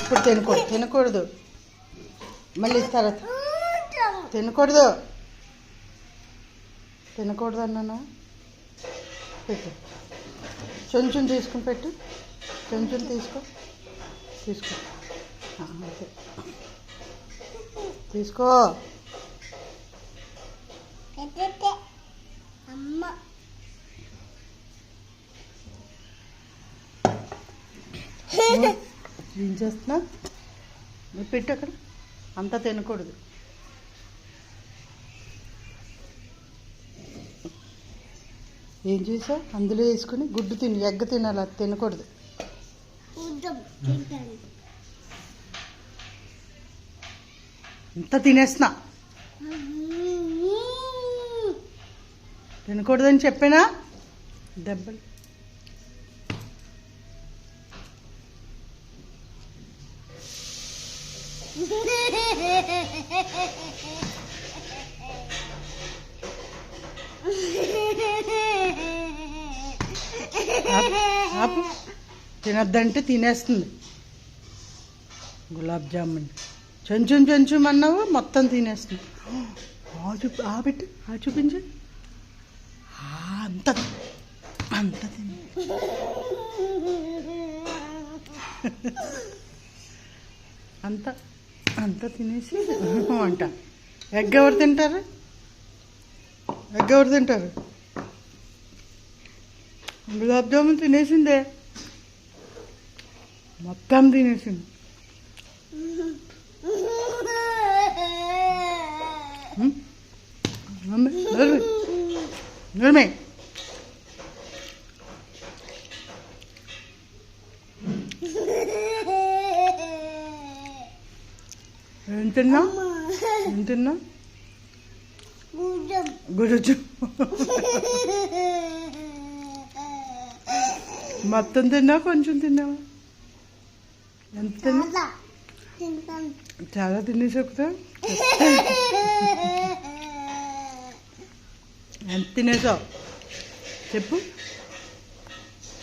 ఇప్పుడు తినకూడదు మళ్ళీ తర్వాత తినకూడదు అన్నానా. పెట్టు, కొంచెం తీసుకుని పెట్టు, కొంచెం తీసుకో అంతే తీసుకో. ఏం చేస్తున్నా? పెట్టు అక్కడ. అంతా తినకూడదు. ఏం చేసావు? అందులో వేసుకుని గుడ్డు తిని, ఎగ్గ తినాలి, అది తినకూడదు. అంతా తినేస్తున్నా. తినకూడదని చెప్పానా? దెబ్బలు. ఆపు. తినొద్దంటే తినేస్తుంది. గులాబ్ జామున్ కొంచెం అన్నావు, మొత్తం తినేస్తుంది. పెట్టు, చూపించు. అంత తిని అంత తినేసి అంట. ఎగ్ ఎవరు తింటారు? గులాబ్ జామున్ తినేసిందే, మొత్తం తినేసింది. నూనె ఏం తిన్నా? గురుజు మొత్తం తిన్నా, కొంచెం తిన్నావా? ఎంత తిన్నా? చాలా తినేసి ఒకటా? ఎంత తినేసావు చెప్పు.